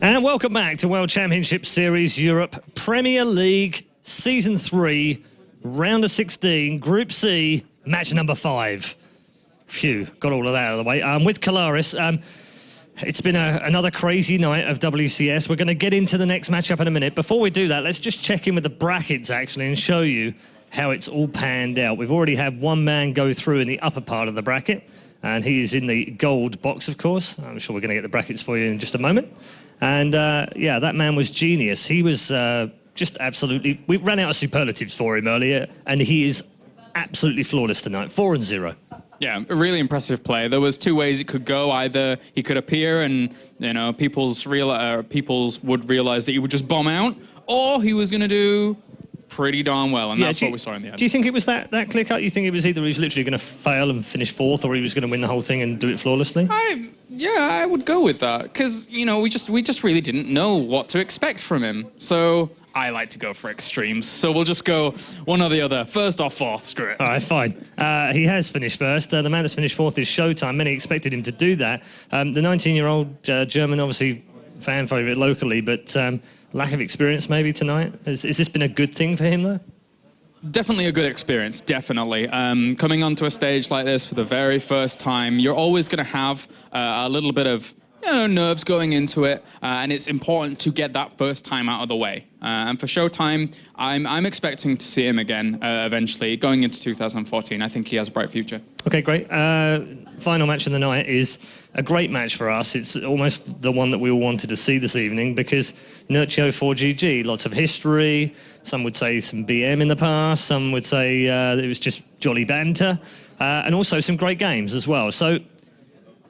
And welcome back to World Championship Series Europe Premier League Season 3, Round of 16, Group C, match number 5. Phew, got all of that out of the way. With Kalaris, it's been another crazy night of WCS. We're going to get into the next matchup in a minute. Before we do that, let's just check in with the brackets, actually, and show you how it's all panned out. We've already had one man go through in the upper part of the bracket, and he is in the gold box, of course. I'm sure we're going to get the brackets for you in just a moment. And, yeah, that man was genius. He was just absolutely... We ran out of superlatives for him earlier, and he is absolutely flawless tonight. 4-0. Yeah, a really impressive play. There was two ways it could go. Either he could appear and, you know, people's would realize that he would just bomb out, or he was going to do pretty darn well, and that's what we saw in the end. Do you think it was that clear-cut? You think it was either he was literally going to fail and finish 4th, or he was going to win the whole thing and do it flawlessly? Yeah, I would go with that, because, you know, we just really didn't know what to expect from him. So I like to go for extremes, so we'll just go one or the other. 1st or 4th, screw it. All right, fine. He has finished 1st. The man that's finished 4th is Showtime. Many expected him to do that. The 19-year-old German, obviously fan favourite locally, but lack of experience maybe tonight. Has this been a good thing for him, though? Definitely a good experience, definitely. Coming onto a stage like this for the very first time, you're always going to have a little bit of nerves going into it, and it's important to get that first time out of the way. And for Showtime, I'm expecting to see him again eventually, going into 2014. I think he has a bright future. Okay, great. Final match of the night is a great match for us. It's almost the one that we all wanted to see this evening, because Nerchio 4GG, lots of history. Some would say some BM in the past. Some would say it was just jolly banter. And also some great games as well. So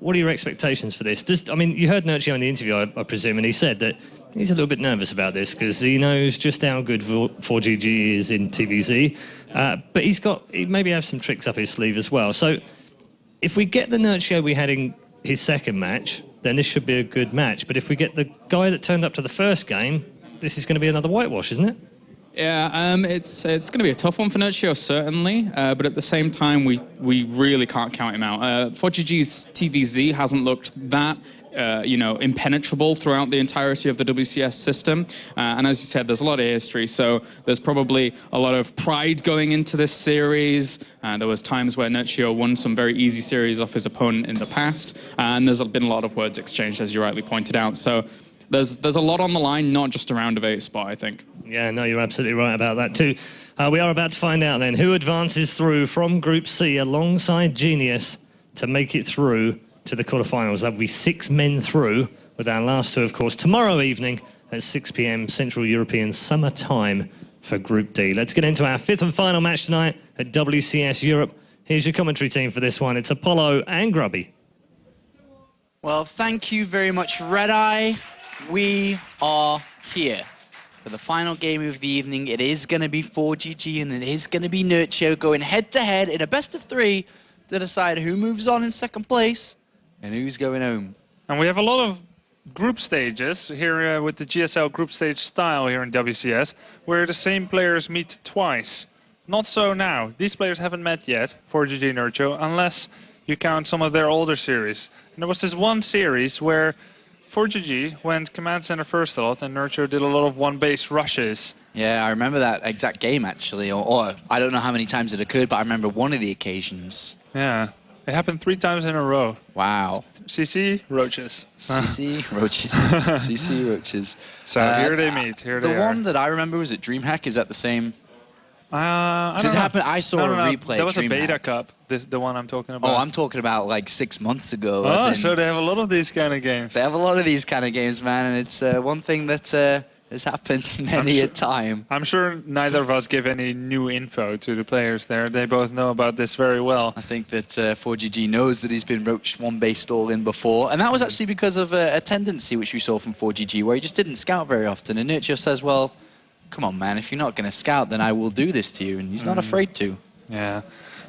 what are your expectations for this? I mean, you heard Nerchio in the interview, I presume, and he said that he's a little bit nervous about this because he knows just how good 4GG is in TVZ. But he maybe have some tricks up his sleeve as well. So if we get the Nerchio we had in his second match, then this should be a good match. But if we get the guy that turned up to the first game, this is going to be another whitewash, isn't it? Yeah, it's going to be a tough one for Nerchio, certainly, but at the same time, we really can't count him out. 4GG's TVZ hasn't looked that, impenetrable throughout the entirety of the WCS system, and as you said, there's a lot of history, so there's probably a lot of pride going into this series. There was times where Nerchio won some very easy series off his opponent in the past, and there's been a lot of words exchanged, as you rightly pointed out, so there's a lot on the line, not just a round of 8 spot, I think. Yeah, no, you're absolutely right about that too. We are about to find out then who advances through from Group C alongside Genius to make it through to the quarterfinals. That will be 6 men through, with our last 2, of course, tomorrow evening at 6 p.m. Central European Summer Time for Group D. Let's get into our 5th and final match tonight at WCS Europe. Here's your commentary team for this one. It's Apollo and Grubby. Well, thank you very much, Red Eye. We are here for the final game of the evening. It is going to be 4GG and it is going to be Nerchio going head-to-head in a best-of-3 to decide who moves on in second place and who's going home. And we have a lot of group stages here with the GSL group stage style here in WCS, where the same players meet twice. Not so now. These players haven't met yet, 4GG and Nerchio, unless you count some of their older series. And there was this one series where 4GG went command center first a lot, and Nerchio did a lot of one-base rushes. Yeah, I remember that exact game, actually. Or I don't know how many times it occurred, but I remember one of the occasions. Yeah, it happened 3 times in a row. Wow. CC, Roaches. CC, Roaches. CC, Roaches. So here they meet, here they are. The one that I remember was at DreamHack. Is that the same? I don't know. Happened, I saw a replay. That was a beta DreamHack. cup, the one I'm talking about. Oh, I'm talking about like 6 months ago. Oh, so they have a lot of these kind of games. They have a lot of these kind of games, man, and it's one thing that has happened many a time. I'm sure neither of us give any new info to the players there. They both know about this very well. I think that 4GG knows that he's been roached one-base stall in before, and that was actually because of a tendency which we saw from 4GG, where he just didn't scout very often, and Nerchio says, well, come on, man, if you're not going to scout, then I will do this to you, and he's not afraid to. Yeah.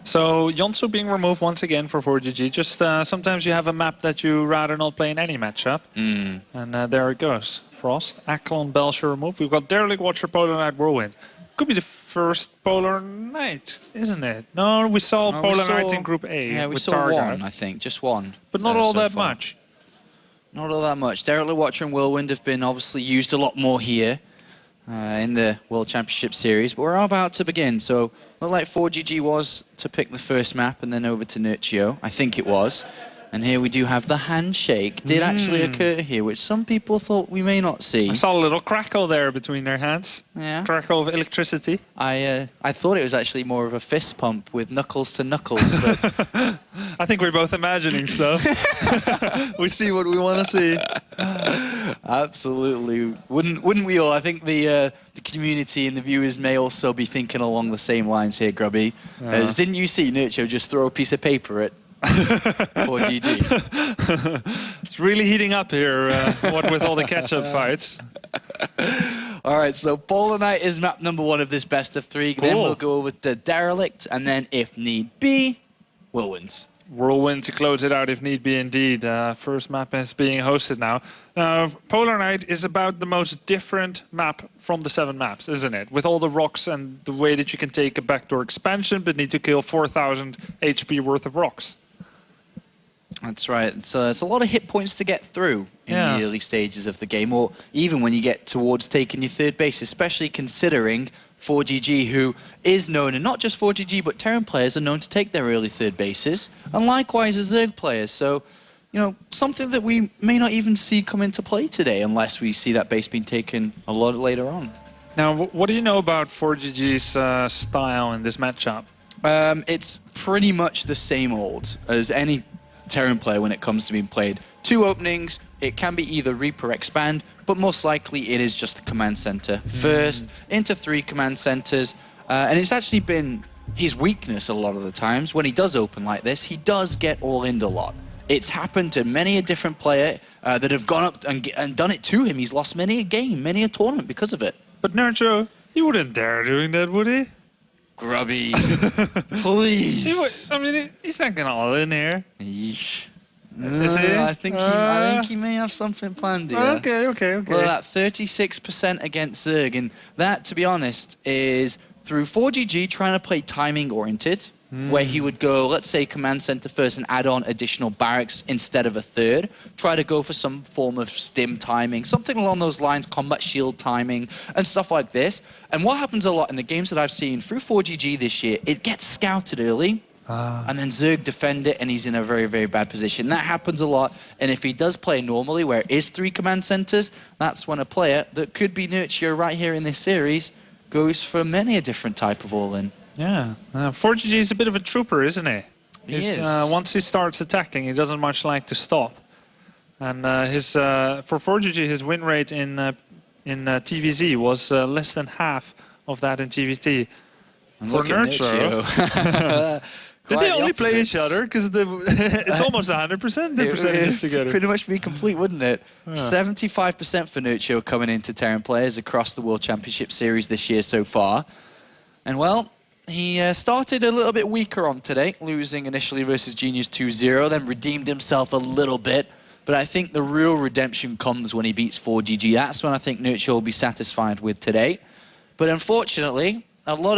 So, Yonsu being removed once again for 4GG. Just sometimes you have a map that you rather not play in any matchup. And there it goes. Frost, Aklon, Belcher removed. We've got Derelict Watcher, Polar Knight, Whirlwind. Could be the first Polar Knight, isn't it? No, we saw Polar Knight in Group A. Yeah, we with saw Targa. one, I think, just one. But not all that much. Not all that much. Derek LeWatcher and Whirlwind have been obviously used a lot more here in the World Championship Series, but we're about to begin. So, looked like ForGG was to pick the first map and then over to Nerchio. I think it was. And here we do have the handshake. Did actually occur here, which some people thought we may not see. I saw a little crackle there between their hands. Yeah. Crackle of electricity. I thought it was actually more of a fist pump with knuckles to knuckles, but I think we're both imagining stuff. We see what we want to see. absolutely. Wouldn't we all? I think the community and the viewers may also be thinking along the same lines here, Grubby. As didn't you see Nerchio just throw a piece of paper at ForGG? It's really heating up here, what with all the catch-up fights. All right, so Polar Knight is map number 1 of this best of 3. Then we'll go over to Derelict, and then, if need be, Whirlwinds. Whirlwind to close it out if need be indeed. First map is being hosted now. Polar Knight is about the most different map from the 7 maps, isn't it? With all the rocks and the way that you can take a backdoor expansion but need to kill 4,000 HP worth of rocks. That's right. So it's a lot of hit points to get through in the early stages of the game, or even when you get towards taking your 3rd base, especially considering ForGG, who is known, and not just ForGG, but Terran players are known to take their early 3rd bases, and likewise as Zerg players. So, you know, something that we may not even see come into play today unless we see that base being taken a lot later on. Now, what do you know about ForGG's style in this matchup? It's pretty much the same old as any Terran player when it comes to being played. 2 openings, it can be either Reaper Expand, but most likely it is just the command center. First, into 3 command centers, and it's actually been his weakness a lot of the times. When he does open like this, he does get all-in a lot. It's happened to many a different player that have gone up and done it to him. He's lost many a game, many a tournament because of it. But Nerchio, he wouldn't dare doing that, would he? Grubby, please. I mean, he's not going all in here. Yeesh. Is he? I think he may have something planned here. Okay. Well, that 36% against Zerg, and that, to be honest, is through ForGG trying to play timing-oriented, where he would go, let's say, command center first and add on additional barracks instead of a 3rd. Try to go for some form of stim timing, something along those lines, combat shield timing, and stuff like this. And what happens a lot in the games that I've seen through ForGG this year, it gets scouted early, and then Zerg defend it, and he's in a very, very bad position. That happens a lot, and if he does play normally, where it is 3 command centers, that's when a player that could be Nerchio right here in this series goes for many a different type of all-in. Yeah, ForGG is a bit of a trooper, isn't he? He is. Once he starts attacking, he doesn't much like to stop. And for ForGG, his win rate in TVZ was less than half of that in TVT. For Nerchio. Did they only play each other? Because it's almost 100% the percentages together. Pretty much be complete, wouldn't it? 75% for Nerchio coming into Terran players across the World Championship Series this year so far. And well, he started a little bit weaker on today, losing initially versus Genius 2-0, then redeemed himself a little bit. But I think the real redemption comes when he beats ForGG. That's when I think Nerchio will be satisfied with today. But unfortunately, a lot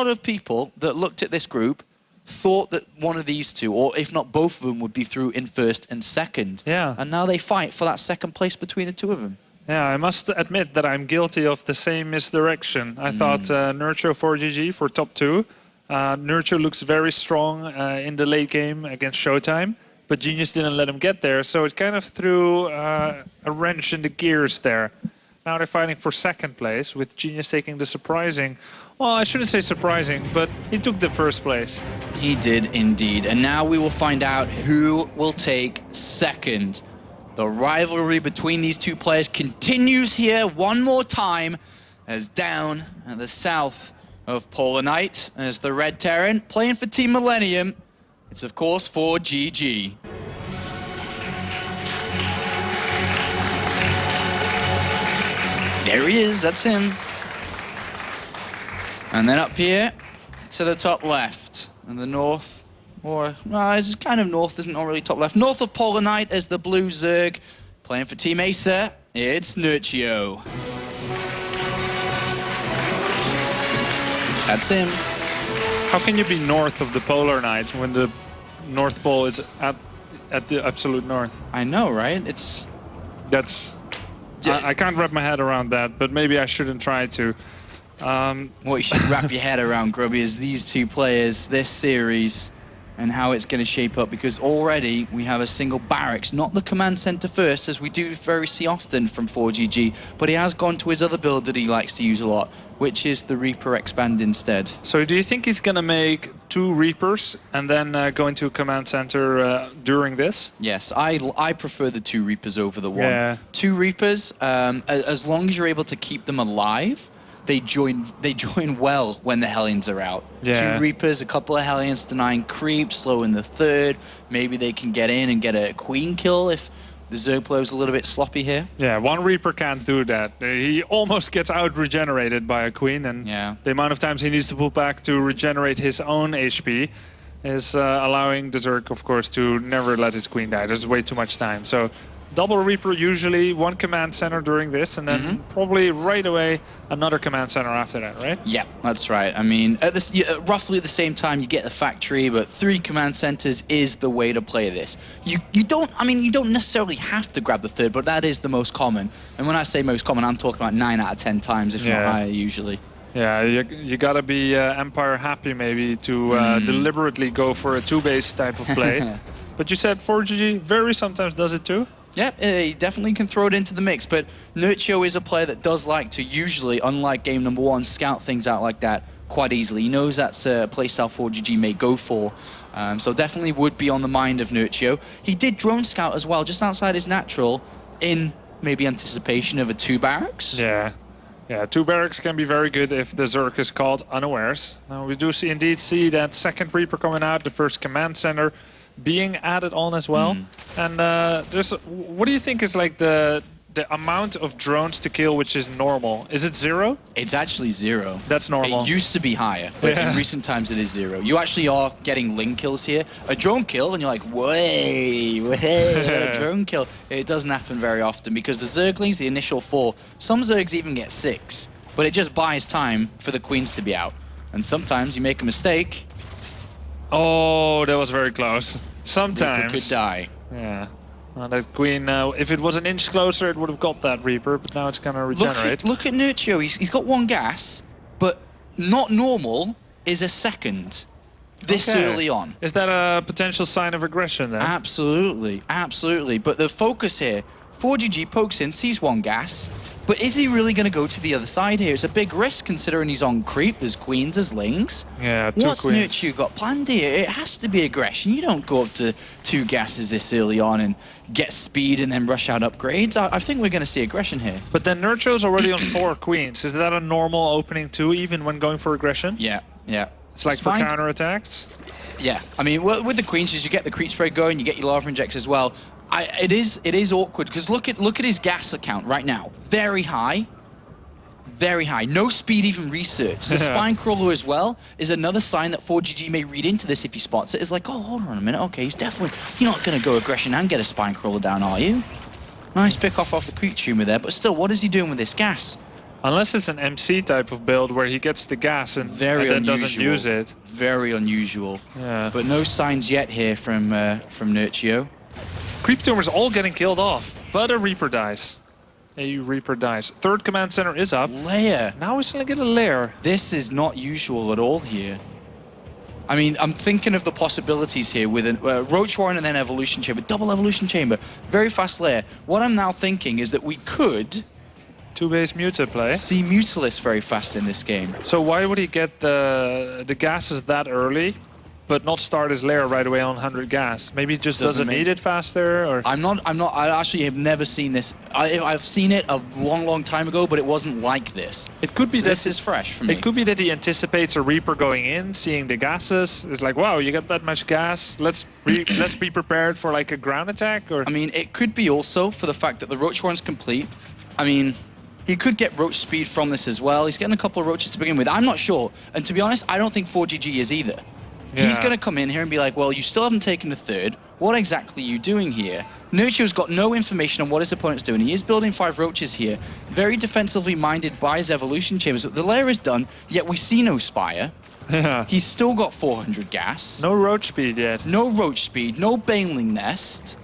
of people that looked at this group thought that one of these 2, or if not both of them, would be through in 1st and 2nd. Yeah. And now they fight for that 2nd place between the 2 of them. Yeah, I must admit that I'm guilty of the same misdirection. I thought Nerchio ForGG for top 2. Nerchio looks very strong in the late game against Showtime, but Genius didn't let him get there, so it kind of threw a wrench in the gears there. Now they're fighting for 2nd place, with Genius taking the surprising... Well, I shouldn't say surprising, but he took the 1st place. He did indeed. And now we will find out who will take 2nd. The rivalry between these 2 players continues here one more time, as down at the south of Polar Knight, as the Red Terran playing for Team Millennium. It's, of course, ForGG. There he is, that's him. And then up here to the top left, and the north, or it's kind of north, isn't not really top left. North of Polar Knight is the blue Zerg, playing for Team Acer. It's Nerchio. That's him. How can you be north of the Polar Knight when the North Pole is at the absolute north? I know, right? It's That's... Yeah. I can't wrap my head around that, but maybe I shouldn't try to. What you should wrap your head around, Grubby, is these two players, this series, and how it's going to shape up, because already we have a single barracks, not the command center first, as we do very see often from ForGG, but he has gone to his other build that he likes to use a lot, which is the Reaper Expand instead. So do you think he's going to make 2 Reapers and then go into a command center during this? Yes, I prefer the 2 Reapers over the 1. Yeah. 2 Reapers, as long as you're able to keep them alive, they join well when the Hellions are out. Yeah. 2 Reapers, a couple of Hellions denying creep, slow in the 3rd. Maybe they can get in and get a Queen kill if the Zerg player's a little bit sloppy here. Yeah, 1 Reaper can't do that. He almost gets out-regenerated by a Queen, and Yeah. the amount of times he needs to pull back to regenerate his own HP is allowing the Zerg, of course, to never let his Queen die. There's way too much time. So double Reaper usually, 1 command center during this, and then probably right away another command center after that, right? Yeah, that's right. I mean, at this, roughly at the same time, you get the factory, but 3 command centers is the way to play this. You don't necessarily have to grab the 3rd, but that is the most common. And when I say most common, I'm talking about 9 out of 10 times, if not higher, usually. Yeah, you gotta be Empire happy maybe to deliberately go for a 2-base type of play. But you said ForGG very sometimes does it too? Yeah, he definitely can throw it into the mix, but Nerchio is a player that does like to usually, unlike game number 1, scout things out like that quite easily. He knows that's a playstyle ForGG may go for, so definitely would be on the mind of Nerchio. He did drone scout as well, just outside his natural, in maybe anticipation of a 2 barracks. Yeah. Yeah, 2 barracks can be very good if the Zerg is caught unawares. Now we do indeed see that 2nd Reaper coming out, the 1st command center being added on as well. And what do you think is like the amount of drones to kill which is normal? Is it 0? It's actually 0. That's normal. It used to be higher, but in recent times it is 0. You actually are getting Ling kills here. A drone kill, and you're like, way, a drone kill. It doesn't happen very often because the Zerglings, the initial 4, some Zergs even get 6, but it just buys time for the Queens to be out. And sometimes you make a mistake. Oh, that was very close. Sometimes. Reaper could die. Yeah. Well, that Queen, if it was an inch closer, it would have got that Reaper, but now it's going to regenerate. Look at Nerchio. He's got 1 gas, but not normal is a 2nd this early on. Is that a potential sign of aggression then? Absolutely, absolutely. But the focus here, ForGG pokes in, sees 1 gas, but is he really going to go to the other side here? It's a big risk considering he's on creep, there's Queens, there's Lings. Yeah, 2 What's Queens. Nerchio got planned here? It has to be aggression. You don't go up to 2 gases this early on and get speed and then rush out upgrades. I think we're going to see aggression here. But then Nerchio's already on 4 Queens. Is that a normal opening too, even when going for aggression? Yeah, yeah. It's like for counterattacks? Yeah, I mean, with the Queens, you get the creep spray going, you get your lava injects as well. It is awkward because look at his gas account right now. Very high. Very high. No speed even research. The spine crawler as well is another sign that ForGG may read into this if he spots it. It's like, oh, hold on a minute. Okay, you're not going to go aggression and get a spine crawler down, are you? Nice pick off the creep tumor there, but still, what is he doing with this gas? Unless it's an MC type of build where he gets the gas and then doesn't use it. Very unusual. Yeah. But no signs yet here from Nerchio. Creep tumors all getting killed off, but a Reaper dies. A Reaper dies. 3rd command center is up. Lair. Now he's gonna get a lair. This is not usual at all here. I mean, I'm thinking of the possibilities here with a Roach Warren and then Evolution Chamber. Double Evolution Chamber. Very fast lair. What I'm now thinking is that we could 2-base Muta play. see Mutalisk very fast in this game. So why would he get the gases that early, but not start his lair right away on 100 gas? Maybe he just doesn't need it faster, or... I actually have never seen this. I've seen it a long time ago, but it wasn't like this. It could be So that this is fresh for me. It could be that he anticipates a Reaper going in, seeing the gases. It's like, wow, you got that much gas. Let's be prepared for like a ground attack, or... I mean, it could be also for the fact that the Roach Warren's complete. I mean, he could get Roach speed from this as well. He's getting a couple of Roaches to begin with. I'm not sure. And to be honest, I don't think ForGG is either. Yeah. He's going to come in here and be like, well, you still haven't taken the 3rd. What exactly are you doing here? Nerchio's got no information on what his opponent's doing. He is building 5 Roaches here. Very defensively minded by his Evolution Chambers. The lair is done, yet we see no Spire. Yeah. He's still got 400 gas. No Roach speed yet. No Roach speed, no Baneling Nest.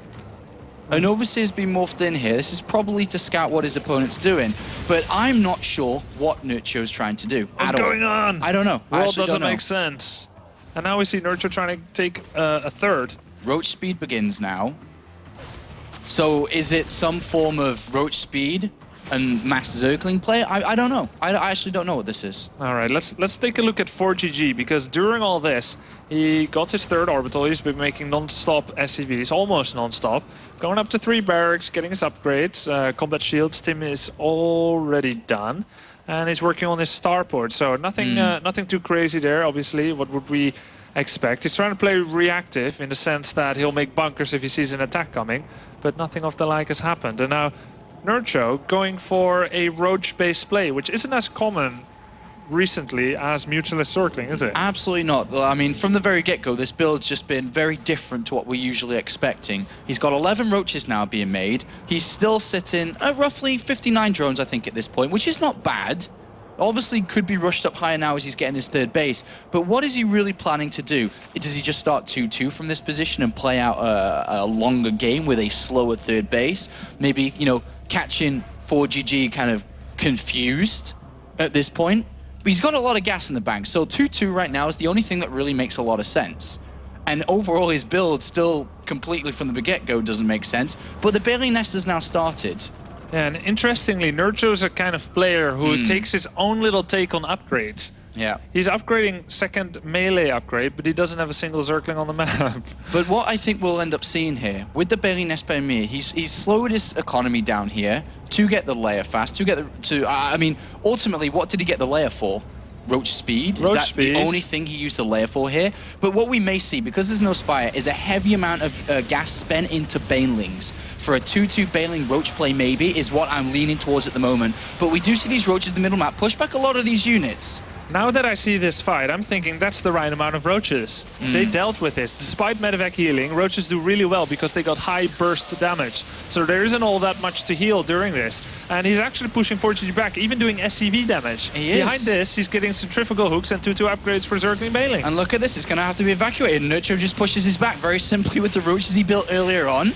An Overseer has been morphed in here. This is probably to scout what his opponent's doing, but I'm not sure what Nerchio's trying to do. What's going on? I don't know. World doesn't make sense. And now we see Nerchio trying to take a third. Roach speed begins now. So is it some form of Roach speed and mass Zergling play? I don't know. I actually don't know what this is. All right, let's take a look at ForGG, because during all this, he got his third orbital. He's been making non-stop SCVs, almost non-stop, going up to 3 barracks, getting his upgrades. Combat shields, Tim is already done, and he's working on his starport. So nothing, nothing too crazy there. Obviously, what would we expect? He's trying to play reactive in the sense that he'll make bunkers if he sees an attack coming, but nothing of the like has happened. And now Nerchio going for a roach-based play, which isn't as common recently as mutualist circling, is it? Absolutely not. I mean, from the very get-go, this build's just been very different to what we're usually expecting. He's got 11 roaches now being made. He's still sitting at roughly 59 drones, I think, at this point, which is not bad. Obviously, could be rushed up higher now as he's getting his third base. But what is he really planning to do? Does he just start 2-2 from this position and play out a longer game with a slower third base? Maybe, you know, catching ForGG kind of confused at this point. But he's got a lot of gas in the bank, so 2-2 right now is the only thing that really makes a lot of sense. And overall, his build still completely from the get-go doesn't make sense, but the Bailey Nest has now started. Yeah, and interestingly, Nerchio's a kind of player who takes his own little take on upgrades. Yeah. He's upgrading second melee upgrade, but he doesn't have a single Zergling on the map. But what I think we'll end up seeing here, with the Bailey Nest by me, he's slowed his economy down here to get the layer fast, I mean, ultimately, what did he get the layer for? Roach speed? Is that the only thing he used the layer for here? But what we may see, because there's no Spire, is a heavy amount of gas spent into Banelings. For a 2-2 Baneling Roach play maybe, is what I'm leaning towards at the moment. But we do see these Roaches in the middle map push back a lot of these units. Now that I see this fight, I'm thinking that's the right amount of Roaches. They dealt with this. Despite medevac healing, Roaches do really well because they got high burst damage. So there isn't all that much to heal during this. And he's actually pushing ForGG back, even doing SCV damage. He is. Behind this, he's getting centrifugal hooks and 2-2 upgrades for Zergling Baneling. And look at this, it's going to have to be evacuated. Nerchio just pushes his back very simply with the Roaches he built earlier on.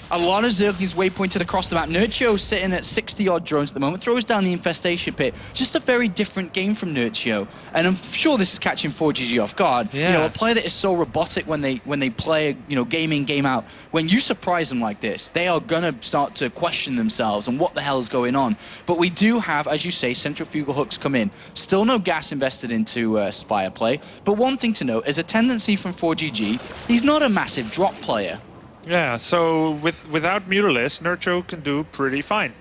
A lot of Zerglings waypointed across the map. Nerchio sitting at 60-odd drones at the moment, throws down the infestation pit. Just a very different game from Nerchio. And I'm sure this is catching ForGG off guard. Yeah. You know, a player that is so robotic when they play, you know, game in, game out. When you surprise them like this, they are going to start to question themselves and what the hell is going on. But we do have, as you say, centrifugal hooks come in. Still no gas invested into Spire play. But one thing to note is a tendency from ForGG, he's not a massive drop player. Yeah, so without Mutalisk, Nerchio can do pretty fine.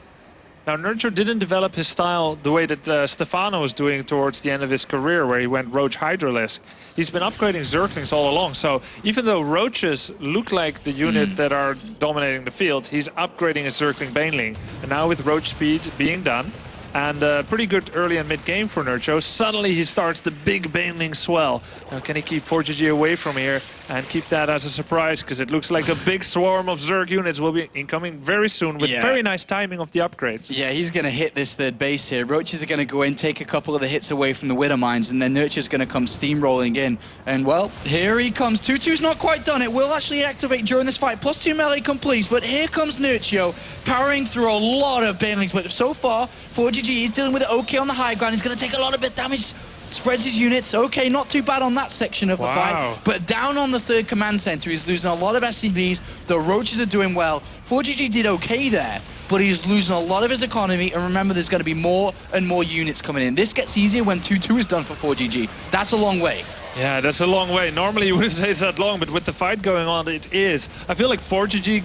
Now, Nerchio didn't develop his style the way that Stefano was doing towards the end of his career, where he went Roach Hydralisk. He's been upgrading Zerglings all along, so even though Roaches look like the unit that are dominating the field, he's upgrading his Zergling Baneling. And now with Roach speed being done, and pretty good early and mid game for Nerchio, suddenly he starts the big Baneling swell. Now, can he keep ForGG away from here and keep that as a surprise? Because it looks like a big swarm of Zerg units will be incoming very soon with very nice timing of the upgrades. Yeah, he's going to hit this third base here. Roaches are going to go in, take a couple of the hits away from the Widow Mines, and then Nerchio's going to come steamrolling in. And, well, here he comes. 2-2's not quite done. It will actually activate during this fight. +2 melee complete, but here comes Nerchio, powering through a lot of Banelings. But so far, ForGG is dealing with it okay on the high ground. He's going to take a lot of bit damage. Spreads his units. Okay, not too bad on that section of the fight. But down on the third command center, he's losing a lot of SCVs. The Roaches are doing well. ForGG did okay there, but he's losing a lot of his economy. And remember, there's going to be more and more units coming in. This gets easier when 2-2 is done for ForGG. That's a long way. Yeah, that's a long way. Normally you wouldn't say it's that long, but with the fight going on, it is. I feel like ForGG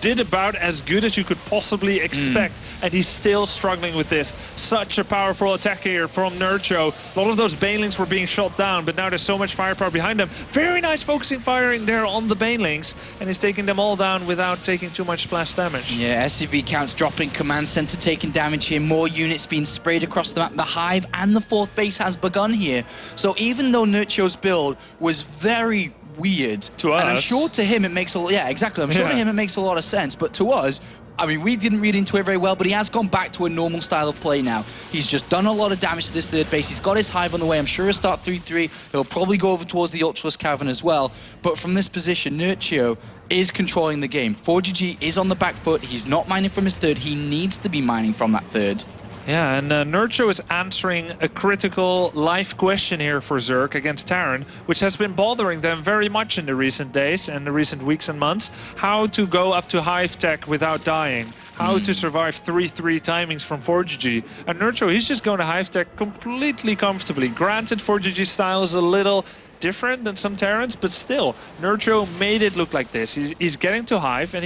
did about as good as you could possibly expect, and he's still struggling with this. Such a powerful attack here from Nerchio. A lot of those Banelings were being shot down, but now there's so much firepower behind them. Very nice focusing firing there on the Banelings, and he's taking them all down without taking too much splash damage. Yeah, SCV counts dropping, command center taking damage here, more units being sprayed across the map. The hive and the fourth base has begun here. So even though Nerchio's build was very, weird. To And I'm us. sure to him it makes exactly. I'm sure to him it makes a lot of sense, but to us, I mean, we didn't read into it very well, but he has gone back to a normal style of play now. He's just done a lot of damage to this third base. He's got his hive on the way. I'm sure he'll start 3-3. He'll probably go over towards the Ultralisk Cavern as well. But from this position, Nerchio is controlling the game. ForGG is on the back foot. He's not mining from his third. He needs to be mining from that third. Yeah, and Nerchio is answering a critical life question here for Zerg against Terran, which has been bothering them very much in the recent days and the recent weeks and months. How to go up to hive tech without dying. How to survive 3-3 timings from ForGG. And Nerchio, he's just going to hive tech completely comfortably. Granted, ForGG's style is a little different than some Terrans, but still, Nerchio made it look like this. He's getting to hive and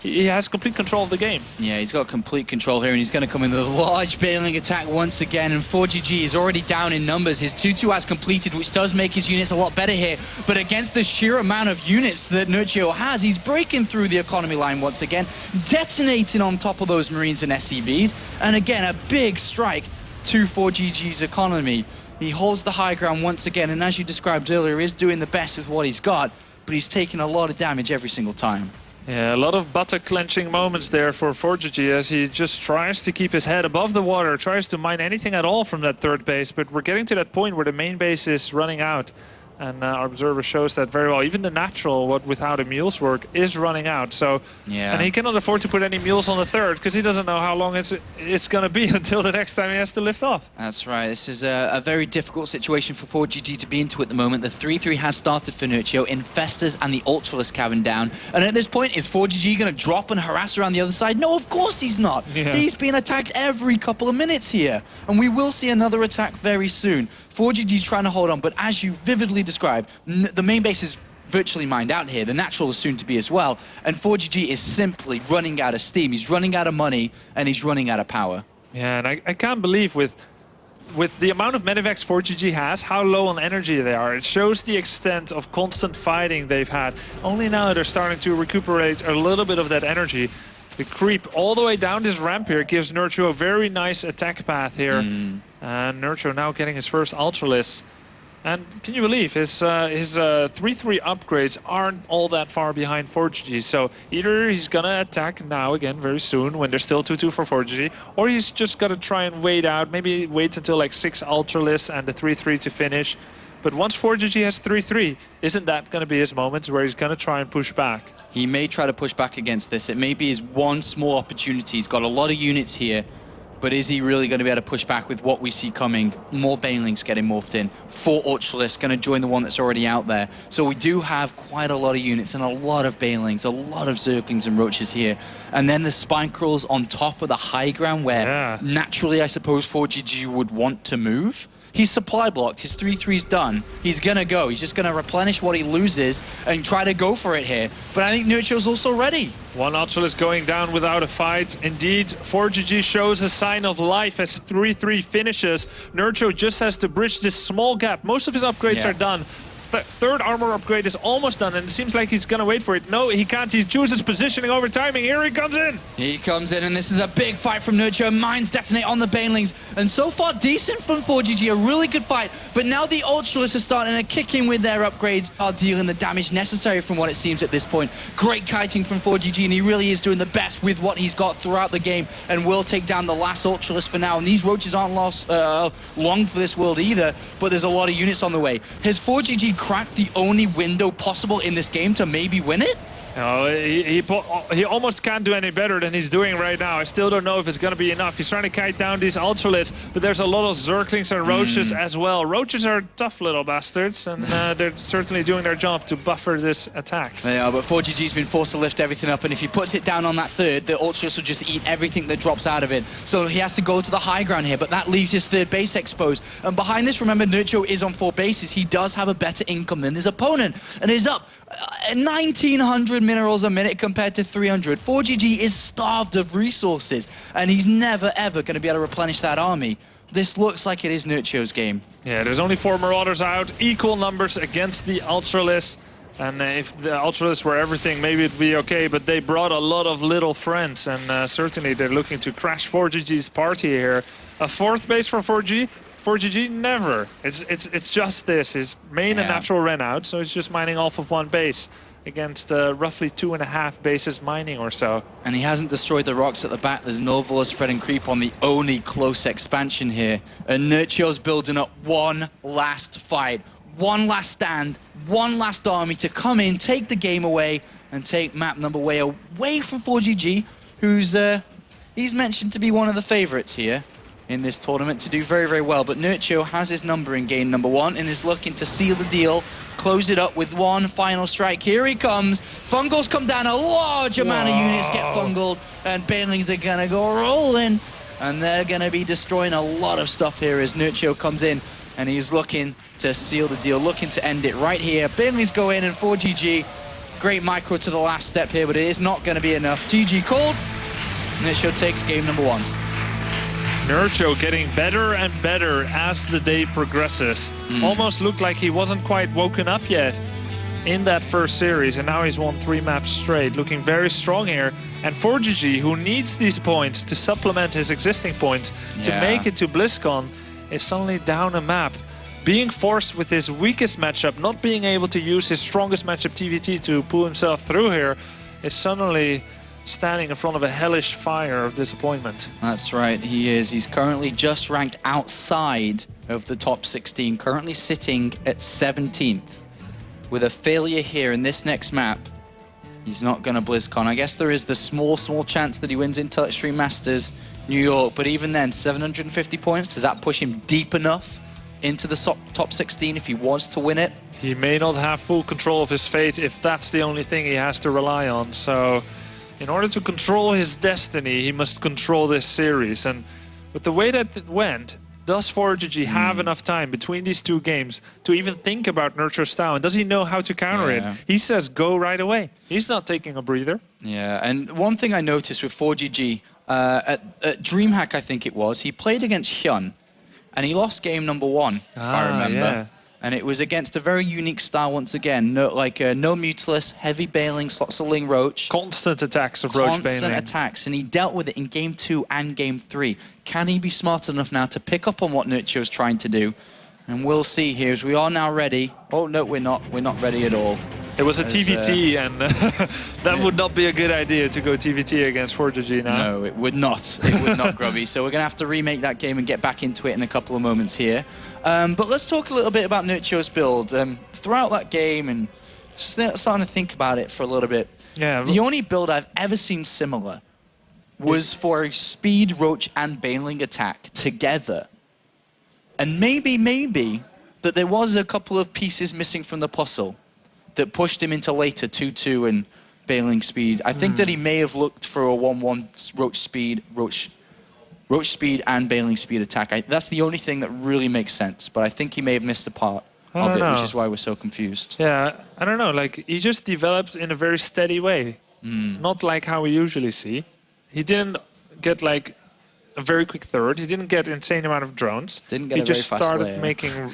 he has complete control of the game. Yeah, he's got complete control here, and he's going to come in with a large bailing attack once again, and ForGG is already down in numbers. His 2-2 has completed, which does make his units a lot better here, but against the sheer amount of units that Nerchio has, he's breaking through the economy line once again, detonating on top of those Marines and SCVs, and again, a big strike to ForGG's economy. He holds the high ground once again, and as you described earlier, is doing the best with what he's got, but he's taking a lot of damage every single time. Yeah, a lot of butter-clenching moments there for ForGG as he just tries to keep his head above the water, tries to mine anything at all from that third base, but we're getting to that point where the main base is running out. And our observer shows that very well. Even the natural, what without a mule's work, is running out. So, yeah. And he cannot afford to put any mules on the third because he doesn't know how long it's going to be until the next time he has to lift off. That's right. This is a very difficult situation for ForGG to be into at the moment. The 3-3 has started for Nerchio. Infestors and the Ultralisk Cavern down. And at this point, is ForGG going to drop and harass around the other side? No, of course he's not. Yeah. He's being attacked every couple of minutes here. And we will see another attack very soon. ForGG's trying to hold on, but as you vividly described, the main base is virtually mined out here. The natural is soon to be as well. And ForGG is simply running out of steam. He's running out of money, and he's running out of power. Yeah, and I can't believe with the amount of medevacs ForGG has, how low on energy they are. It shows the extent of constant fighting they've had. Only now they're starting to recuperate a little bit of that energy. The creep all the way down this ramp here gives Nerchio a very nice attack path here. And Nerchio now getting his first Ultralisk. And can you believe his 3-3 upgrades aren't all that far behind ForGG. So either he's gonna attack now again very soon when there's still 2-2 for ForGG, or he's just gonna try and wait out. Maybe wait until like 6 Ultralisks and the 3-3 to finish. But once ForGG has 3-3, isn't that going to be his moments where he's going to try and push back? He may try to push back against this. It may be his one small opportunity. He's got a lot of units here, but is he really going to be able to push back with what we see coming? More Banelings getting morphed in. 4 Ultralisks going to join the one that's already out there. So we do have quite a lot of units and a lot of Banelings, a lot of Zerglings and Roaches here. And then the Spine Crawls on top of the high ground where naturally I suppose ForGG would want to move. He's supply blocked, his 3-3's done. He's gonna go, he's just gonna replenish what he loses and try to go for it here. But I think Nerchio's also ready. One Ultralisk going down without a fight. Indeed, ForGG shows a sign of life as 3-3 finishes. Nerchio just has to bridge this small gap. Most of his upgrades are done. Third armor upgrade is almost done, and it seems like he's gonna wait for it. No, he can't. He chooses positioning over timing. Here he comes in. He comes in, and this is a big fight from Nerchio. Mines detonate on the Banelings, and so far decent from ForGG. A really good fight, but now the Ultralists are starting to kick in with their upgrades, are dealing the damage necessary from what it seems at this point. Great kiting from ForGG, and he really is doing the best with what he's got throughout the game, and will take down the last Ultralist for now. And these Roaches aren't lost long for this world either, but there's a lot of units on the way. Has ForGG cracked the only window possible in this game to maybe win it? No, he almost can't do any better than he's doing right now. I still don't know if it's going to be enough. He's trying to kite down these Ultralisks, but there's a lot of Zerglings and Roaches as well. Roaches are tough little bastards, and they're certainly doing their job to buffer this attack. They are, but ForGG's been forced to lift everything up, and if he puts it down on that third, the Ultralisk will just eat everything that drops out of it. So he has to go to the high ground here, but that leaves his third base exposed. And behind this, remember, Nerchio is on 4 bases. He does have a better income than his opponent, and is up 1,900 minerals a minute compared to 300. ForGG is starved of resources, and he's never, ever going to be able to replenish that army. This looks like it is Nerchio's game. Yeah, there's only 4 Marauders out, equal numbers against the Ultralisks. And if the Ultralisks were everything, maybe it'd be okay, but they brought a lot of little friends, and certainly they're looking to crash ForGG's party here. A 4th base for ForGG, ForGG never. It's just this. His main and Yeah. natural ran out, so he's just mining off of one base against roughly 2.5 bases mining or so. And he hasn't destroyed the rocks at the back. There's no Villa spreading creep on the only close expansion here. And Nerchio's building up one last fight, one last stand, one last army to come in, take the game away, and take map number away from ForGG, who's he's mentioned to be one of the favorites here in this tournament to do very, very well. But Nerchio has his number in game number 1 and is looking to seal the deal, close it up with one final strike. Here he comes. Fungals come down, a large amount of units get fungled, and Banelings are gonna go rolling, and they're gonna be destroying a lot of stuff here as Nerchio comes in, and he's looking to seal the deal, looking to end it right here. Banelings go in, and ForGG, great micro to the last step here, but it is not gonna be enough. GG called. Nerchio takes game number 1. Nerchio getting better and better as the day progresses. Almost looked like he wasn't quite woken up yet in that first series, and now he's won 3 maps straight, looking very strong here. And ForGG, who needs these points to supplement his existing points to make it to BlizzCon, is suddenly down a map. Being forced with his weakest matchup, not being able to use his strongest matchup TVT to pull himself through here, is suddenly standing in front of a hellish fire of disappointment. That's right, he is. He's currently just ranked outside of the top 16, currently sitting at 17th. With a failure here in this next map, he's not going to BlizzCon. I guess there is the small chance that he wins Intel Extreme Masters New York, but even then, 750 points, does that push him deep enough into the top 16 if he was to win it? He may not have full control of his fate if that's the only thing he has to rely on, so in order to control his destiny, he must control this series. And with the way that it went, does ForGG have enough time between these 2 games to even think about Nerchio's style? And does he know how to counter it? He says go right away. He's not taking a breather. Yeah, and one thing I noticed with ForGG, at DreamHack I think it was, he played against Hyun, and he lost game number 1, if I remember. Yeah. And it was against a very unique style once again. No Mutilus, heavy Baneling, lots of Ling Roach. Constant attacks of Roach Constant Baneling. attacks, and he dealt with it in game 2 and game 3. Can he be smart enough now to pick up on what Nerchio's trying to do? And we'll see here as we are now ready. Oh no, we're not ready at all. It was a TVT, and that would not be a good idea to go TVT against ForGG now. No, it would not. It would not, Grubby. So we're going to have to remake that game and get back into it in a couple of moments here. But let's talk a little bit about Nerchio's build. Throughout that game, and starting to think about it for a little bit, the only build I've ever seen similar was for a speed Roach and Baneling attack together. And maybe that there was a couple of pieces missing from the puzzle that pushed him into later 2-2 and Baneling speed. I think that he may have looked for a 1-1 Roach speed and Baneling speed attack. That's the only thing that really makes sense, but I think he may have missed a part of it, which is why we're so confused. Yeah, I don't know, like he just developed in a very steady way. Not like how we usually see. He didn't get like a very quick third. He didn't get insane amount of drones. Didn't get he a just very fast started layer. making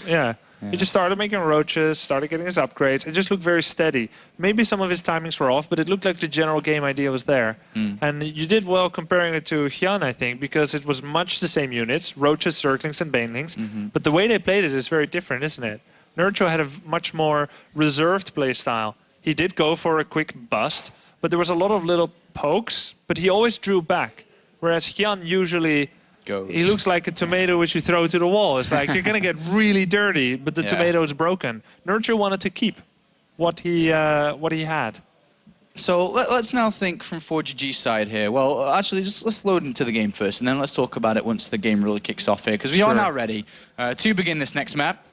He just started making roaches, started getting his upgrades. It just looked very steady. Maybe some of his timings were off, but it looked like the general game idea was there. And you did well comparing it to Hyun, I think, because it was much the same units, roaches, zerglings, and banelings. But the way they played it is very different, isn't it? Nerchio had a much more reserved play style. He did go for a quick bust, but there was a lot of little pokes, but he always drew back. Whereas Hyun usually, he looks like a tomato which you throw to the wall. It's like, you're going to get really dirty, but the tomato is broken. Nerchio wanted to keep what he had. So let's now think from ForGG's side here. Well, actually, let's load into the game first, and then let's talk about it once the game really kicks off here, because we are now ready to begin this next map.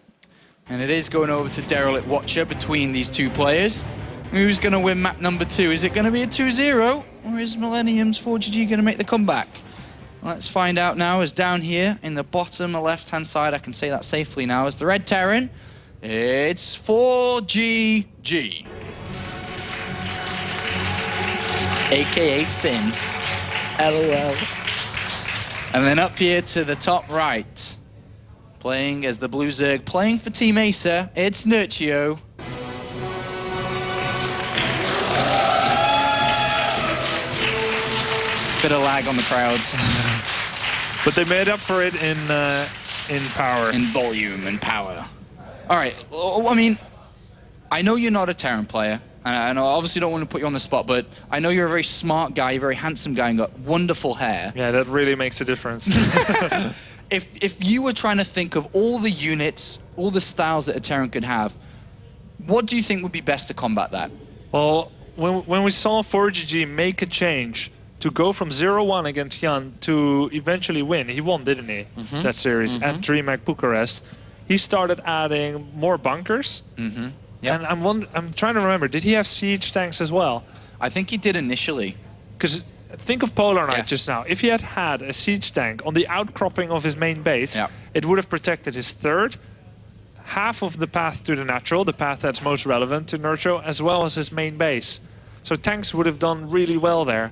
And it is going over to Derelict Watcher between these two players. Who's going to win map number 2? Is it going to be a 2-0, or is Millennium's ForGG going to make the comeback? Let's find out now, as down here in the bottom left-hand side, I can say that safely now, as the Red Terran, it's ForGG. AKA Finn. LOL. And then up here to the top right, playing as the Blue Zerg, playing for Team Acer, it's Nerchio. Bit of lag on the crowds. But they made up for it in in power. In volume and power. All right, I mean, I know you're not a Terran player, and I obviously don't want to put you on the spot, but I know you're a very smart guy, a very handsome guy, and got wonderful hair. Yeah, that really makes a difference. If you were trying to think of all the units, all the styles that a Terran could have, what do you think would be best to combat that? Well, when we saw ForGG make a change to go from 0-1 against Jan to eventually win, he won, didn't he, that series at DreamHack Bucharest, he started adding more bunkers. Yeah. And I'm trying to remember, did he have siege tanks as well? I think he did initially. Because think of Polar Knight Yes. just now. If he had had a siege tank on the outcropping of his main base, Yeah. it would have protected his third, half of the path to the natural, the path that's most relevant to Nerchio, as well as his main base. So tanks would have done really well there.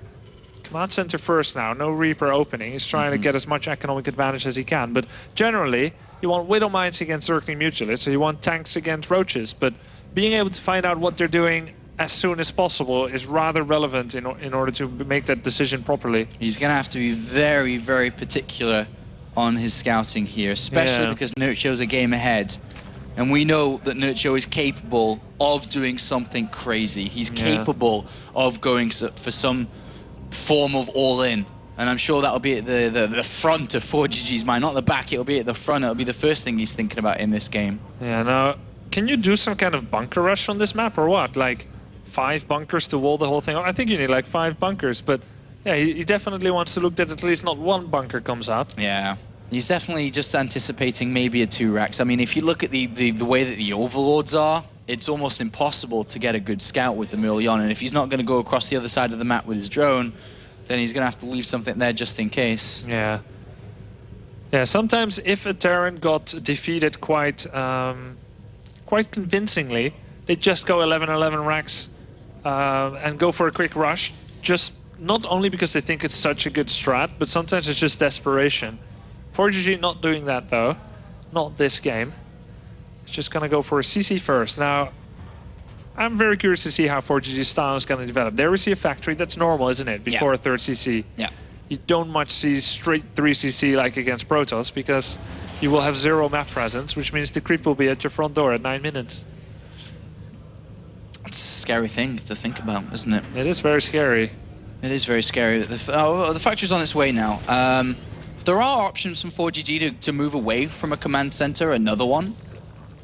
Command center first now, no Reaper opening. He's trying to get as much economic advantage as he can. But generally, you want Widow Mines against Zergling Mutualists, so you want tanks against Roaches. But being able to find out what they're doing as soon as possible is rather relevant in order to make that decision properly. He's going to have to be very, very particular on his scouting here, especially because Nerchio's a game ahead. And we know that Nerchio is capable of doing something crazy. He's capable of going for some form of all-in. And I'm sure that'll be at the front of ForGG's mind, not the back. It'll be at the front. It'll be the first thing he's thinking about in this game. Yeah, now, can you do some kind of bunker rush on this map or what? Like 5 bunkers to wall the whole thing? I think you need like 5 bunkers, but yeah, he definitely wants to look that at least not one bunker comes out. Yeah. He's definitely just anticipating maybe a 2 racks. I mean, if you look at the way that the overlords are, it's almost impossible to get a good scout with the Murlion. And if he's not going to go across the other side of the map with his drone, then he's going to have to leave something there just in case. Yeah. Yeah, sometimes if a Terran got defeated quite convincingly, they just go 11-11 racks and go for a quick rush. Just not only because they think it's such a good strat, but sometimes it's just desperation. ForGG not doing that though, not this game. It's just gonna go for a CC first. Now, I'm very curious to see how ForGG's style is gonna develop. There we see a factory, that's normal, isn't it? Before a third CC. Yeah. You don't much see straight 3 CC like against Protoss because you will have 0 map presence, which means the creep will be at your front door at 9 minutes. It's a scary thing to think about, isn't it? It is very scary. It is very scary. The factory's on its way now. There are options from ForGG to move away from a command center, another one.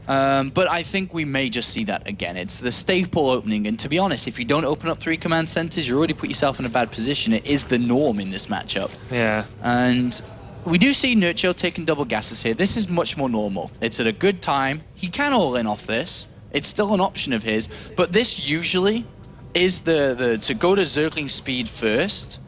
But I think we may just see that again. It's the staple opening, and to be honest, if you don't open up 3 command centers, you already put yourself in a bad position. It is the norm in this matchup. Yeah. And we do see Nerchio taking double gases here. This is much more normal. It's at a good time. He can all in off this. It's still an option of his, but this usually is to go to Zergling speed first,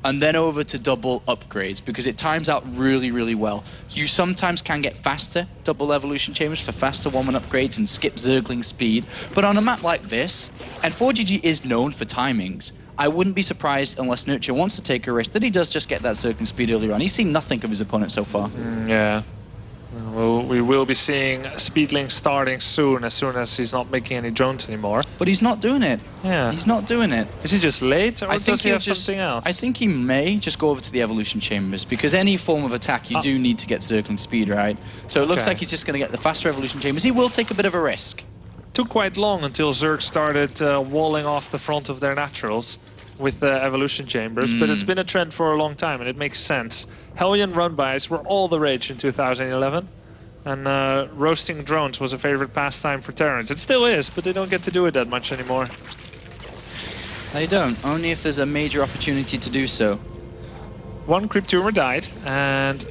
and then over to double upgrades, because it times out really, really well. You sometimes can get faster double evolution chambers for faster 1-1 upgrades and skip Zergling speed, but on a map like this, and ForGG is known for timings, I wouldn't be surprised unless Nerchio wants to take a risk that he does just get that Zergling speed earlier on. He's seen nothing of his opponent so far. Yeah. We will be seeing Speedling starting soon as he's not making any drones anymore. But he's not doing it. Yeah. He's not doing it. Is he just late, or does he have something else? I think he may just go over to the evolution chambers, because any form of attack you do need to get Zergling speed, right? So it looks like he's just going to get the faster evolution chambers. He will take a bit of a risk. Took quite long until Zerg started walling off the front of their naturals with the evolution chambers, but it's been a trend for a long time, and it makes sense. Hellion run-bys were all the rage in 2011, and roasting drones was a favorite pastime for Terrans. It still is, but they don't get to do it that much anymore. They don't, only if there's a major opportunity to do so. 1 creep tumor died, and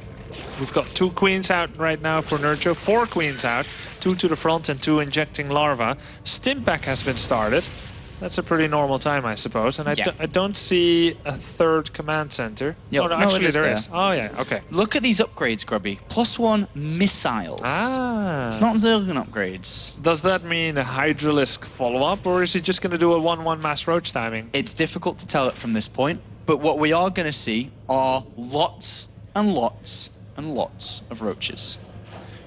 we've got 2 queens out right now for Nerchio, 4 queens out, 2 to the front and 2 injecting larva. Stimpak has been started. That's a pretty normal time, I suppose. And I don't see a 3rd command center. Yo, no, actually there is. Oh yeah, okay. Look at these upgrades, Grubby. +1 missiles. Ah. It's not Zergling upgrades. Does that mean a Hydralisk follow-up, or is he just going to do a 1-1 mass roach timing? It's difficult to tell it from this point, but what we are going to see are lots and lots and lots of roaches.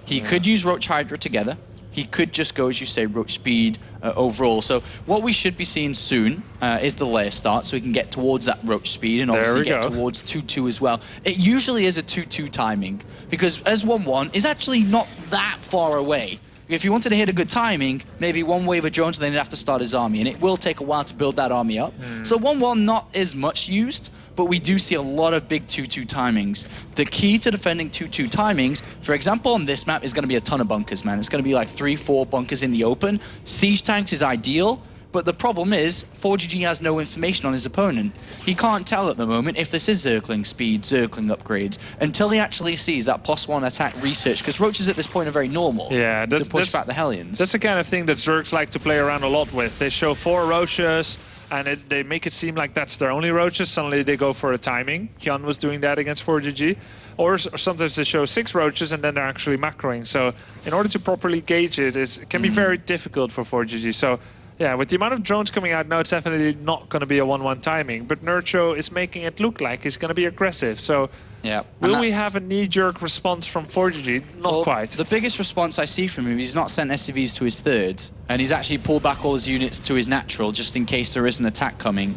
He could use Roach Hydra together. he could just go, as you say, roach speed overall. So what we should be seeing soon is the layer start, so we can get towards that roach speed and obviously get towards 2-2 as well. It usually is a 2-2 timing, because as 1-1 is actually not that far away. If you wanted to hit a good timing, maybe one wave of drones, and then he'd have to start his army, and it will take a while to build that army up. So 1-1 not as much used, but we do see a lot of big 2-2 timings. The key to defending 2-2 timings, for example, on this map, is going to be a ton of bunkers, man. It's going to be like 3-4 bunkers in the open. Siege tanks is ideal, but the problem is ForGG has no information on his opponent. He can't tell at the moment if this is Zergling speed, Zergling upgrades, until he actually sees that +1 attack research, because roaches at this point are very normal to push back the Hellions. That's the kind of thing that Zergs like to play around a lot with. They show 4 roaches, and they make it seem like that's their only roaches. Suddenly they go for a timing. Kyan was doing that against ForGG. Or sometimes they show 6 roaches and then they're actually macroing. So in order to properly gauge it, it can be very difficult for ForGG. So yeah, with the amount of drones coming out now, it's definitely not going to be a 1-1 timing. But Nerchio is making it look like he's going to be aggressive. So yeah, will we have a knee-jerk response from ForGG? Not quite. The biggest response I see from him is he's not sent SCVs to his third, and he's actually pulled back all his units to his natural just in case there is an attack coming.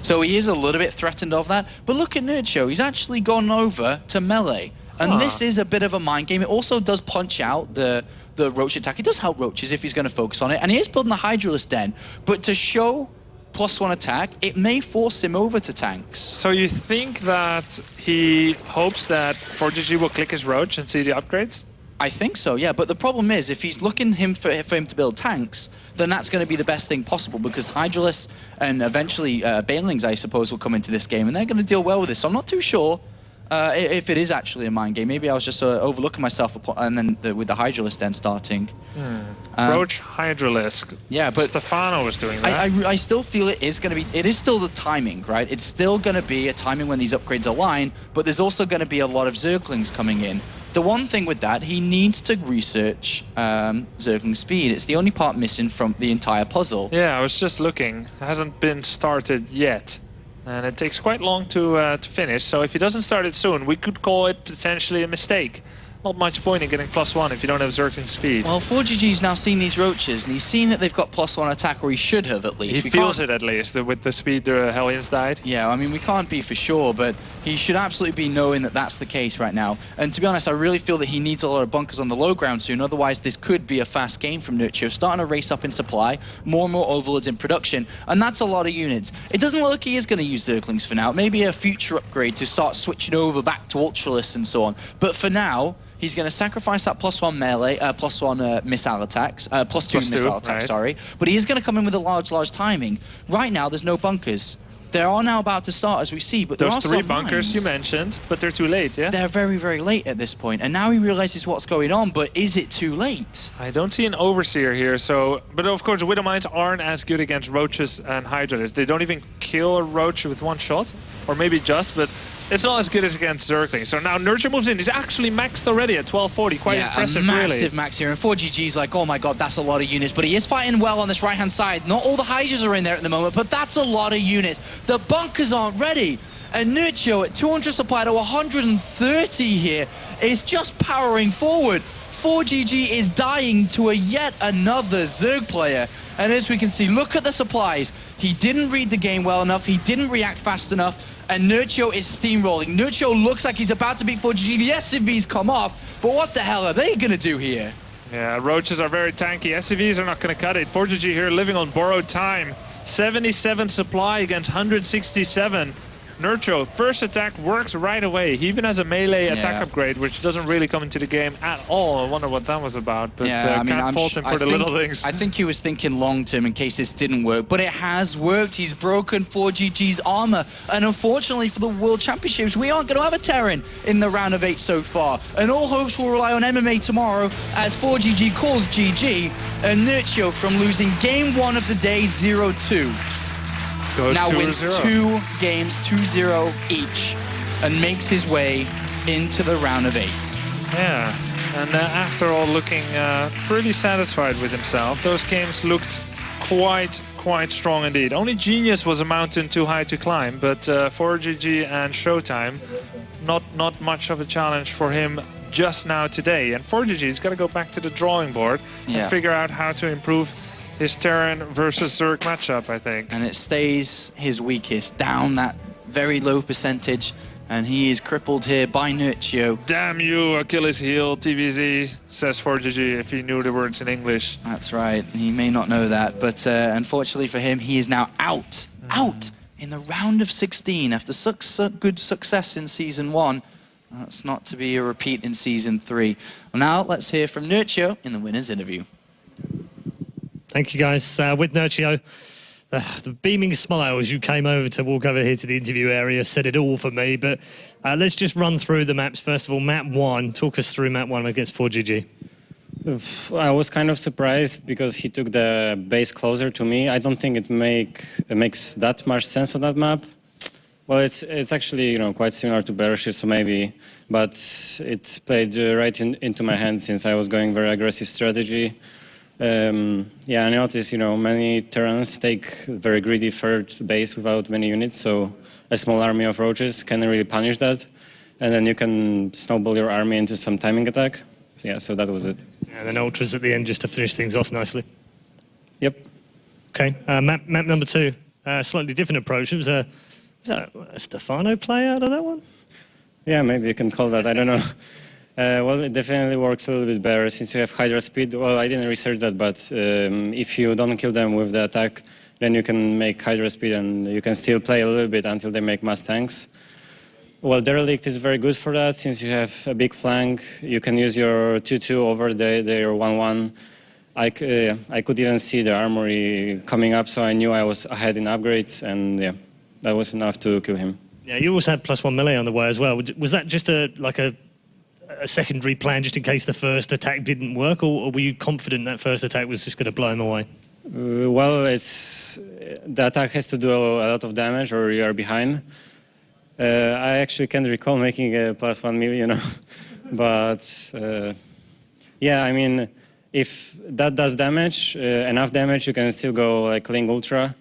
So he is a little bit threatened of that. But look at Nerchio, he's actually gone over to melee. And this is a bit of a mind game. It also does punch out the roach attack. It does help roaches if he's going to focus on it. And he is building the Hydralisk Den. But to show +1 attack, it may force him over to tanks. So you think that he hopes that ForGG will click his roach and see the upgrades? I think so, yeah. But the problem is, if he's looking for him to build tanks, then that's going to be the best thing possible, because Hydralisk and eventually Banelings, I suppose, will come into this game, and they're going to deal well with this. So I'm not too sure if it is actually a mind game. Maybe I was just overlooking myself, and then with the Hydralisk Den starting. Roach Hydralisk. Yeah, but Stefano was doing that. I still feel it is going to be. It is still the timing, right? It's still going to be a timing when these upgrades align, but there's also going to be a lot of Zerglings coming in. The one thing with that, he needs to research Zergling speed. It's the only part missing from the entire puzzle. Yeah, I was just looking. It hasn't been started yet. And it takes quite long to finish, so if he doesn't start it soon, we could call it potentially a mistake. Not much point in getting +1 if you don't have Zergling speed. Well, ForGG's now seen these roaches, and he's seen that they've got +1 attack, or he should have at least. He feels it at least, with the speed the Hellions died. Yeah, I mean, we can't be for sure, but he should absolutely be knowing that that's the case right now. And to be honest, I really feel that he needs a lot of bunkers on the low ground soon, otherwise this could be a fast game from Nerchio, starting to race up in supply, more and more overlords in production, and that's a lot of units. It doesn't look like he is going to use Zerglings for now, maybe a future upgrade to start switching over back to Ultralists and so on, but for now, he's going to sacrifice that +1 melee, +1 missile attacks, +2 missile attacks, right. sorry. But he is going to come in with a large timing. Right now, there's no bunkers. They are now about to start, as we see, but there are those 3 some bunkers lines. You mentioned, but they're too late, yeah? They're very, very late at this point, and now he realizes what's going on, but is it too late? I don't see an Overseer here, so... But of course, Widowmines aren't as good against roaches and Hydralisks. They don't even kill a roach with 1 shot, or maybe just, but it's not as good as against Zergling. So now Nerchio moves in. He's actually maxed already at 1240. Quite impressive, a really. massive max here. And ForGG's like, oh my god, that's a lot of units. But he is fighting well on this right-hand side. Not all the Hydras are in there at the moment, but that's a lot of units. The bunkers aren't ready. And Nerchio at 200 supply to 130 here is just powering forward. ForGG is dying to a yet another Zerg player. And as we can see, look at the supplies. He didn't read the game well enough. He didn't react fast enough. And Nerchio is steamrolling. Nerchio looks like he's about to beat ForGG. The SCVs come off, but what the hell are they going to do here? Yeah, roaches are very tanky. SCVs are not going to cut it. ForGG here living on borrowed time. 77 supply against 167. Nerchio, first attack works right away. He even has a melee attack upgrade, which doesn't really come into the game at all. I wonder what that was about, but can't fault him for the little things. I think he was thinking long-term in case this didn't work, but it has worked. He's broken ForGG's armor, and unfortunately for the World Championships, we aren't going to have a Terran in the round of 8 so far, and all hopes will rely on MMA tomorrow as ForGG calls GG, and Nerchio from losing game 1 of the day 0-2. Now wins 2 games, 2-0 each, and makes his way into the round of 8. Yeah, and after all, looking pretty satisfied with himself. Those games looked quite strong indeed. Only Genius was a mountain too high to climb, but ForGG and Showtime, not much of a challenge for him just now today. And ForGG's got to go back to the drawing board and figure out how to improve his Terran versus Zerg matchup, I think. And it stays his weakest, down that very low percentage. And he is crippled here by Nerchio. Damn you, Achilles heel, TVZ, says ForGG if he knew the words in English. That's right. He may not know that, but unfortunately for him, he is now out in the round of 16 after such good success in Season 1. That's not to be a repeat in Season 3. Well, now let's hear from Nerchio in the winner's interview. Thank you, guys. With Nerchio, the beaming smile as you came over to walk over here to the interview area said it all for me. But let's just run through the maps. First of all, map 1. Talk us through map 1 against ForGG. I was kind of surprised because he took the base closer to me. I don't think it makes that much sense on that map. Well, it's actually, you know, quite similar to Battleship, so maybe, but it played right into my hand since I was going very aggressive strategy. Yeah, I noticed, you know, many Terrans take very greedy third base without many units, so a small army of roaches can really punish that, and then you can snowball your army into some timing attack. So, yeah, so that was it. And then ultras at the end just to finish things off nicely. Yep. Okay, map number 2, slightly different approach. It was a Stefano play out of that one? Yeah, maybe you can call that, I don't know. Well, it definitely works a little bit better since you have Hydra speed. Well, I didn't research that, but if you don't kill them with the attack, then you can make Hydra speed and you can still play a little bit until they make mass tanks. Well, Derelict is very good for that since you have a big flank. You can use your 2-2 over their 1-1. I could even see the armory coming up, so I knew I was ahead in upgrades, and yeah, that was enough to kill him. Yeah, you also had +1 melee on the way as well. Was that just a secondary plan just in case the first attack didn't work, or were you confident that first attack was just going to blow him away? Well, the attack has to do a lot of damage or you are behind. I actually can't recall making a +1 melee, you know, but yeah, I mean, if that does damage, enough damage, you can still go like Ling Ultra.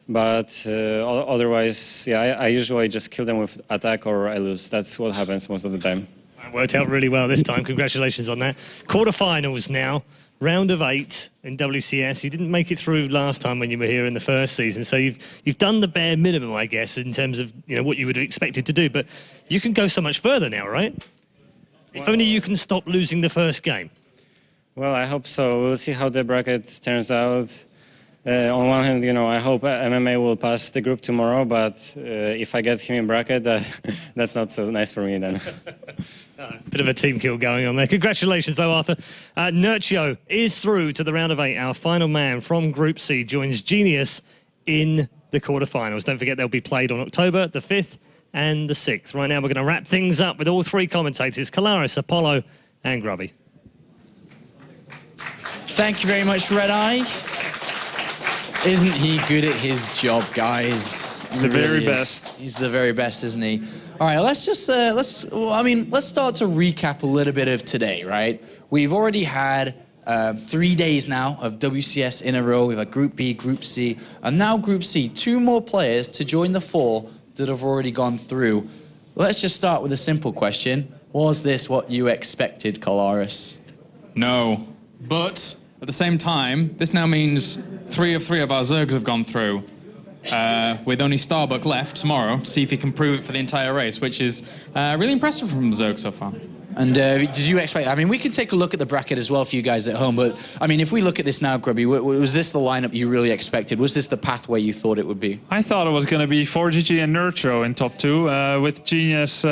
But otherwise, yeah, I usually just kill them with attack or I lose. That's what happens most of the time. It worked out really well this time. Congratulations on that. Quarterfinals now, round of 8 in WCS. You didn't make it through last time when you were here in the first season, so you've done the bare minimum, I guess, in terms of what you would have expected to do. But you can go so much further now, right? Well, if only you can stop losing the first game. Well, I hope so. We'll see how the bracket turns out. On one hand, I hope MMA will pass the group tomorrow, but if I get him in bracket, that's not so nice for me then. Bit of a team kill going on there. Congratulations, though, Arthur. Nerchio is through to the round of 8. Our final man from Group C joins Genius in the quarterfinals. Don't forget they'll be played on October the 5th and the 6th. Right now, we're going to wrap things up with all 3 commentators, Kalaris, Apollo, and Grubby. Thank you very much, Red Eye. Isn't he good at his job, guys? The very best. He's the very best, isn't he? All right, let's just let's start to recap a little bit of today, right? We've already had 3 days now of WCS in a row. We've had Group B, Group C, and now Group C. 2 more players to join the 4 that have already gone through. Let's just start with a simple question. Was this what you expected, Kalaris? No, but at the same time, this now means 3 of our Zergs have gone through, with only Starbuck left tomorrow to see if he can prove it for the entire race, which is really impressive from Zerg so far. And did you expect, we can take a look at the bracket as well for you guys at home, but if we look at this now, Grubby, was this the lineup you really expected? Was this the pathway you thought it would be? I thought it was going to be ForGG and Nerchio in top 2, with Genius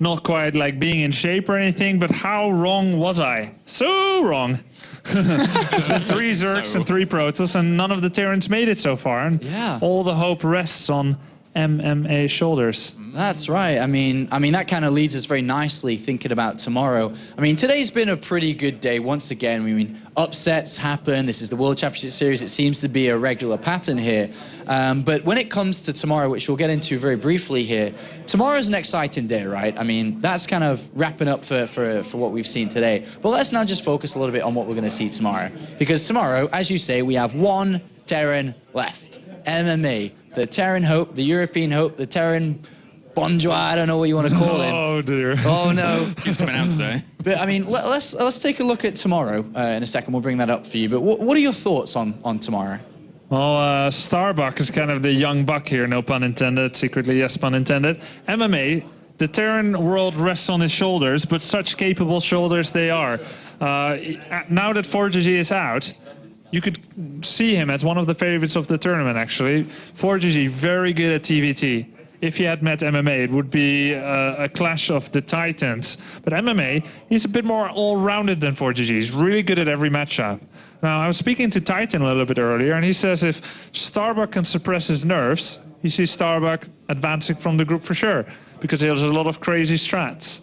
not quite like being in shape or anything, but how wrong was I? So wrong. It's been 3 Zergs and 3 Protoss, and none of the Terrans made it so far. And yeah. All the hope rests on MMA shoulders. That's right. That kind of leads us very nicely thinking about tomorrow. Today's been a pretty good day once again. Upsets happen. This is the World Championship Series. It seems to be a regular pattern here. But when it comes to tomorrow, which we'll get into very briefly here, tomorrow's an exciting day, right? That's kind of wrapping up for what we've seen today. But let's now just focus a little bit on what we're going to see tomorrow. Because tomorrow, as you say, we have 1 Terran left. MMA, the Terran Hope, the European Hope, the Terran Bonjour, I don't know what you want to call him. Oh dear. Oh no. He's coming out today. But I mean, let's take a look at tomorrow in a second. We'll bring that up for you. But what are your thoughts on tomorrow? Well, Starbuck is kind of the young buck here, no pun intended, secretly yes pun intended. MMA, the Terran world rests on his shoulders, but such capable shoulders they are. Now that ForGG is out, you could see him as one of the favorites of the tournament, actually. ForGG, very good at TVT. If he had met MMA, it would be a clash of the titans. But MMA, he's a bit more all-rounded than ForGG. He's really good at every matchup. Now, I was speaking to Titan a little bit earlier, and he says if Starbuck can suppress his nerves, he sees Starbuck advancing from the group for sure, because he has a lot of crazy strats.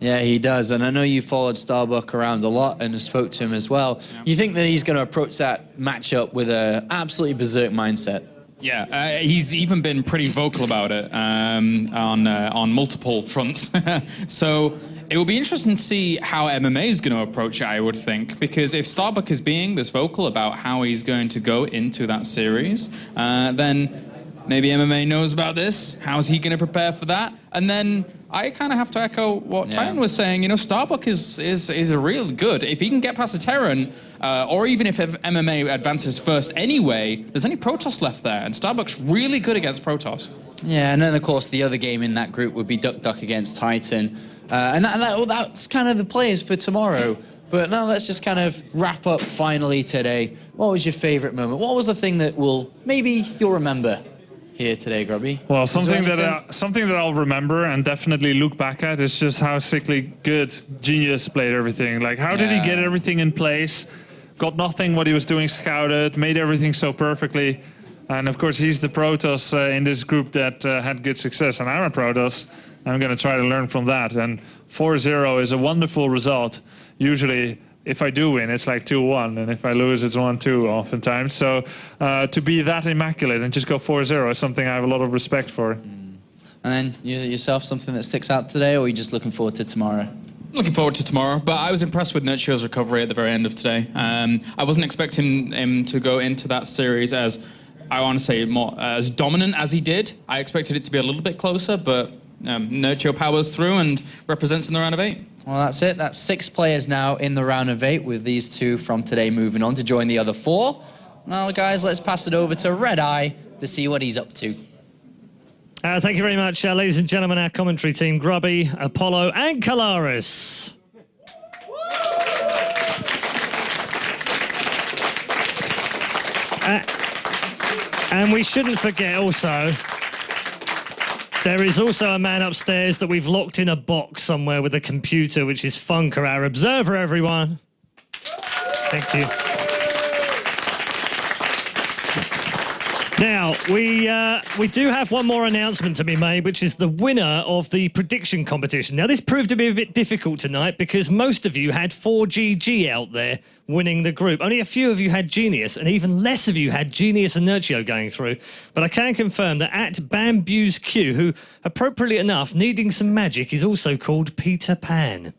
Yeah, he does. And I know you followed Starbuck around a lot and spoke to him as well. Yeah. You think that he's going to approach that matchup with an absolutely berserk mindset? Yeah, he's even been pretty vocal about it on multiple fronts. So it will be interesting to see how MMA is going to approach it, I would think, because if Starbuck is being this vocal about how he's going to go into that series, then maybe MMA knows about this. How's he going to prepare for that? And then I kind of have to echo what Titan was saying. You know, Starbuck is a real good. If he can get past the Terran, or even if MMA advances first anyway, there's only Protoss left there, and Starbuck's really good against Protoss. Yeah, and then of course the other game in that group would be Duck Duck against Titan, and that's kind of the players for tomorrow. But now let's just kind of wrap up finally today. What was your favorite moment? What was the thing that you'll remember here today, Grubby? Well, something that I'll remember and definitely look back at is just how sickly good Genius played everything. Like, how did he get everything in place? Got nothing what he was doing scouted, made everything so perfectly. And of course, he's the Protoss in this group that had good success. And I'm a Protoss. I'm going to try to learn from that. And 4-0 is a wonderful result. Usually, if I do win, it's like 2-1, and if I lose, it's 1-2 oftentimes. So to be that immaculate and just go 4-0 is something I have a lot of respect for. And then yourself, something that sticks out today, or are you just looking forward to tomorrow? Looking forward to tomorrow, but I was impressed with Nerchio's recovery at the very end of today. I wasn't expecting him to go into that series as, I want to say, more as dominant as he did. I expected it to be a little bit closer, but Nerchio powers through and represents in the round of 8. Well, that's it. That's 6 players now in the round of 8, with these 2 from today moving on to join the other 4. Now, guys, let's pass it over to Red Eye to see what he's up to. Thank you very much, ladies and gentlemen, our commentary team, Grubby, Apollo, and Kalaris. And we shouldn't forget also, there is also a man upstairs that we've locked in a box somewhere with a computer, which is Funker, our observer, everyone. Thank you. Now, we do have one more announcement to be made, which is the winner of the prediction competition. Now, this proved to be a bit difficult tonight because most of you had ForGG out there winning the group. Only a few of you had Genius, and even less of you had Genius and Nerchio going through. But I can confirm that at Bambu's Q, who, appropriately enough, needing some magic, is also called Peter Pan.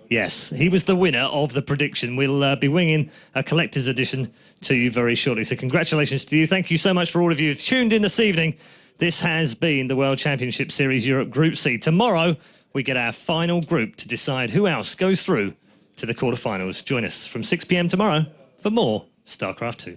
Yes, he was the winner of the prediction. We'll be winging a collector's edition to you very shortly. So congratulations to you. Thank you so much for all of you who've tuned in this evening. This has been the World Championship Series Europe Group C. Tomorrow, we get our final group to decide who else goes through to the quarterfinals. Join us from 6 p.m. tomorrow for more StarCraft 2.